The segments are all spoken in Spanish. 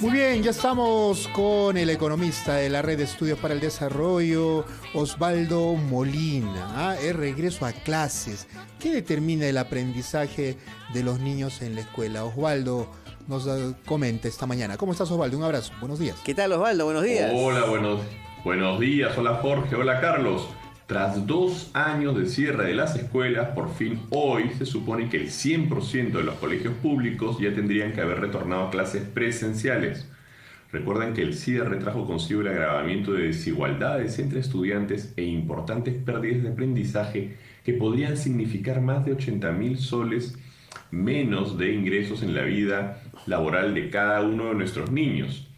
Muy bien, ya estamos con el economista de la Red de Estudios para el Desarrollo, Osvaldo Molina. El regreso a clases. ¿Qué determina el aprendizaje de los niños en la escuela? Osvaldo nos comenta esta mañana. ¿Cómo estás, Osvaldo? Un abrazo. Buenos días. ¿Qué tal, Osvaldo? Buenos días. Hola, buenos días. Hola, Jorge. Hola, Carlos. Tras 2 años de cierre de las escuelas, por fin hoy se supone que el 100% de los colegios públicos ya tendrían que haber retornado a clases presenciales. Recuerden que el cierre trajo consigo el agravamiento de desigualdades entre estudiantes e importantes pérdidas de aprendizaje que podrían significar más de 80.000 soles menos de ingresos en la vida laboral de cada uno de nuestros niños.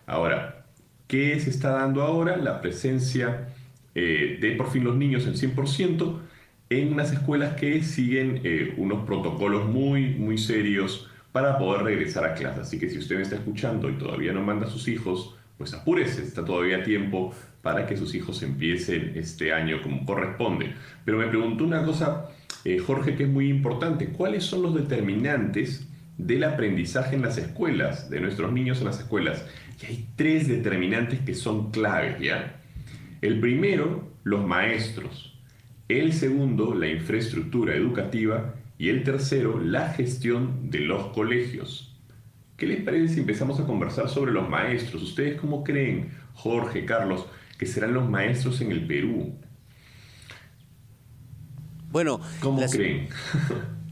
Ahora, ¿qué se está dando ahora? La presencia de por fin los niños el 100% en unas escuelas que siguen unos protocolos muy serios para poder regresar a clase. Así que si usted me está escuchando y todavía no manda a sus hijos, pues apúrese, está todavía a tiempo para que sus hijos empiecen este año como corresponde. Pero me preguntó una cosa, Jorge, que es muy importante. ¿Cuáles son los determinantes del aprendizaje en las escuelas, de nuestros niños en las escuelas? Y hay 3 determinantes que son claves, ¿ya? El primero, los maestros. El segundo, la infraestructura educativa. Y el tercero, la gestión de los colegios. ¿Qué les parece si empezamos a conversar sobre los maestros? ¿Ustedes cómo creen, Jorge, Carlos, que serán los maestros en el Perú? Bueno, ¿Cómo creen?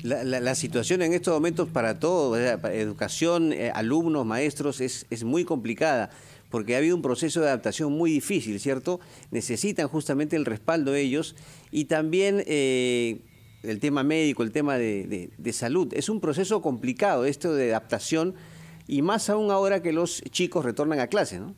La situación en estos momentos para todos, educación, alumnos, maestros, es muy complicada, porque ha habido un proceso de adaptación muy difícil, ¿cierto? Necesitan justamente el respaldo de ellos y también el tema médico, el tema de salud. Es un proceso complicado esto de adaptación y más aún ahora que los chicos retornan a clase, ¿no?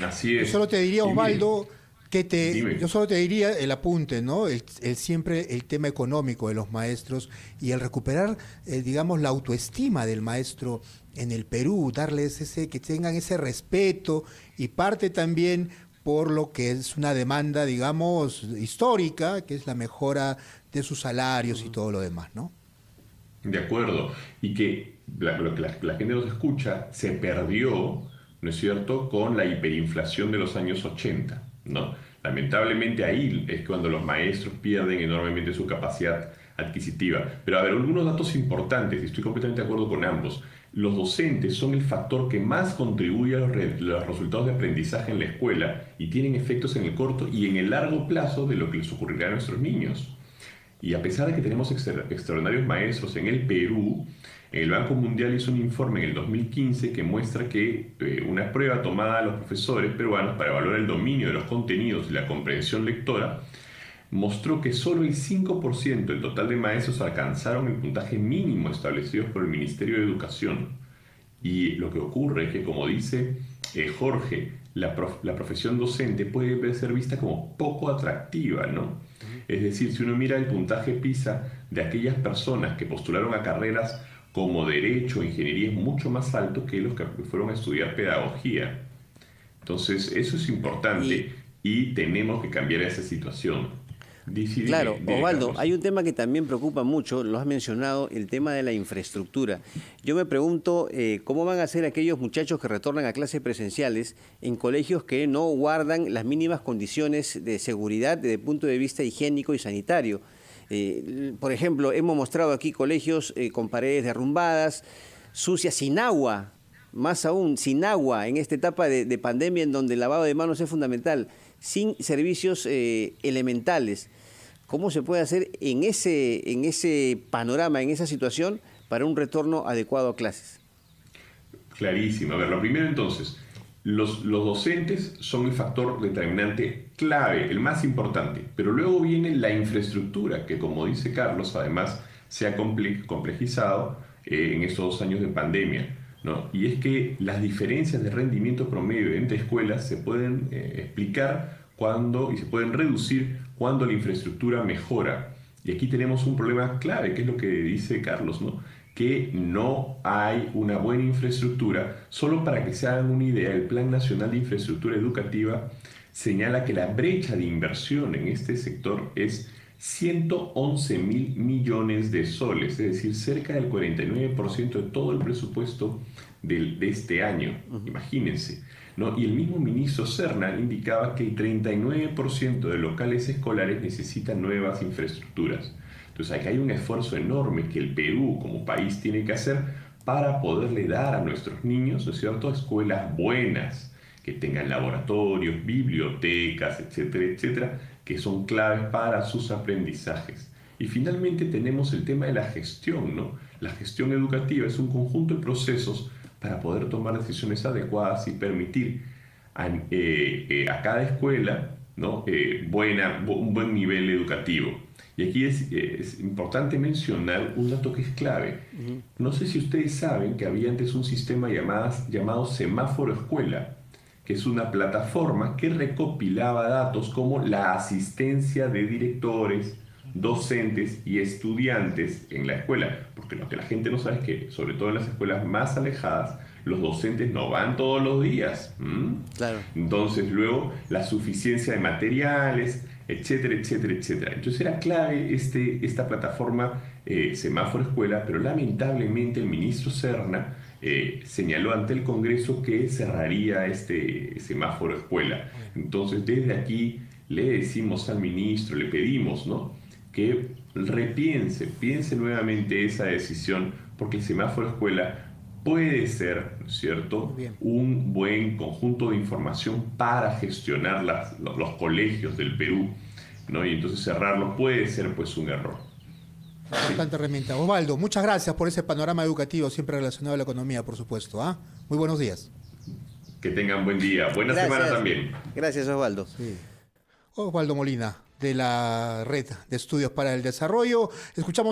Así es. Yo solo te diría, Osvaldo, Dime. yo solo te diría el apunte, ¿no? Siempre el tema económico de los maestros y el recuperar, digamos, la autoestima del maestro en el Perú, darles que tengan ese respeto y parte también por lo que es una demanda, digamos, histórica, que es la mejora de sus salarios y todo lo demás, ¿no? De acuerdo. Y que lo que la gente nos escucha se perdió, ¿no es cierto?, con la hiperinflación de los años 80, ¿no? Lamentablemente ahí es cuando los maestros pierden enormemente su capacidad adquisitiva. Pero a ver, algunos datos importantes, y estoy completamente de acuerdo con ambos. Los docentes son el factor que más contribuye a los resultados de aprendizaje en la escuela y tienen efectos en el corto y en el largo plazo de lo que les ocurrirá a nuestros niños. Y a pesar de que tenemos extraordinarios maestros en el Perú, el Banco Mundial hizo un informe en el 2015 que muestra que una prueba tomada a los profesores peruanos para evaluar el dominio de los contenidos y la comprensión lectora mostró que solo el 5% del total de maestros alcanzaron el puntaje mínimo establecido por el Ministerio de Educación. Y lo que ocurre es que, como dice Jorge, la profesión docente puede ser vista como poco atractiva, ¿no? Es decir, si uno mira el puntaje PISA de aquellas personas que postularon a carreras como Derecho o Ingeniería es mucho más alto que los que fueron a estudiar Pedagogía. Entonces, eso es importante y tenemos que cambiar esa situación. Claro, Osvaldo, Carlos. hay un tema que también preocupa mucho, lo has mencionado, el tema de la infraestructura. Yo me pregunto cómo van a ser aquellos muchachos que retornan a clases presenciales en colegios que no guardan las mínimas condiciones de seguridad desde el punto de vista higiénico y sanitario. Por ejemplo, hemos mostrado aquí colegios con paredes derrumbadas, sucias, sin agua, más aún sin agua en esta etapa de pandemia en donde el lavado de manos es fundamental, sin servicios elementales. ¿Cómo se puede hacer en ese panorama, en esa situación, para un retorno adecuado a clases? Clarísimo. A ver, lo primero entonces, los docentes son el factor determinante clave, el más importante, pero luego viene la infraestructura, que como dice Carlos, además se ha complejizado en estos 2 años de pandemia, ¿no? Y es que las diferencias de rendimiento promedio entre escuelas se pueden explicar y se pueden reducir cuando la infraestructura mejora. Y aquí tenemos un problema clave, que es lo que dice Carlos, ¿no? Que no hay una buena infraestructura. Solo para que se hagan una idea, el Plan Nacional de Infraestructura Educativa señala que la brecha de inversión en este sector es 111.000 millones de soles, es decir, cerca del 49% de todo el presupuesto de este año. Imagínense, ¿no? Y el mismo ministro Serna indicaba que el 39% de locales escolares necesitan nuevas infraestructuras. Entonces, acá hay un esfuerzo enorme que el Perú como país tiene que hacer para poderle dar a nuestros niños, ¿no es cierto?, escuelas buenas, que tengan laboratorios, bibliotecas, etcétera, etcétera, que son claves para sus aprendizajes. Y finalmente tenemos el tema de la gestión, ¿no? La gestión educativa es un conjunto de procesos para poder tomar decisiones adecuadas y permitir a cada escuela, ¿no?, un buen nivel educativo. Y aquí es importante mencionar un dato que es clave. No sé si ustedes saben que había antes un sistema llamado Semáforo Escuela, que es una plataforma que recopilaba datos como la asistencia de directores, docentes y estudiantes en la escuela. Porque lo que la gente no sabe es que, sobre todo en las escuelas más alejadas, los docentes no van todos los días. Claro. Entonces, luego, la suficiencia de materiales, etcétera, etcétera, etcétera. Entonces era clave esta plataforma Semáforo Escuela, pero lamentablemente el ministro Serna señaló ante el Congreso que cerraría este Semáforo Escuela. Entonces, desde aquí le decimos al ministro, le pedimos, ¿no?, que piense nuevamente esa decisión, porque el Semáforo Escuela puede ser, ¿no es cierto?, un buen conjunto de información para gestionar los colegios del Perú, ¿no? Y entonces cerrarlo puede ser, pues, un error. Importante herramienta. Osvaldo, muchas gracias por ese panorama educativo siempre relacionado a la economía, por supuesto. Muy buenos días. Que tengan buen día. Buena semana también. Gracias, Osvaldo. Sí. Osvaldo Molina, de la Red de Estudios para el Desarrollo. Escuchamos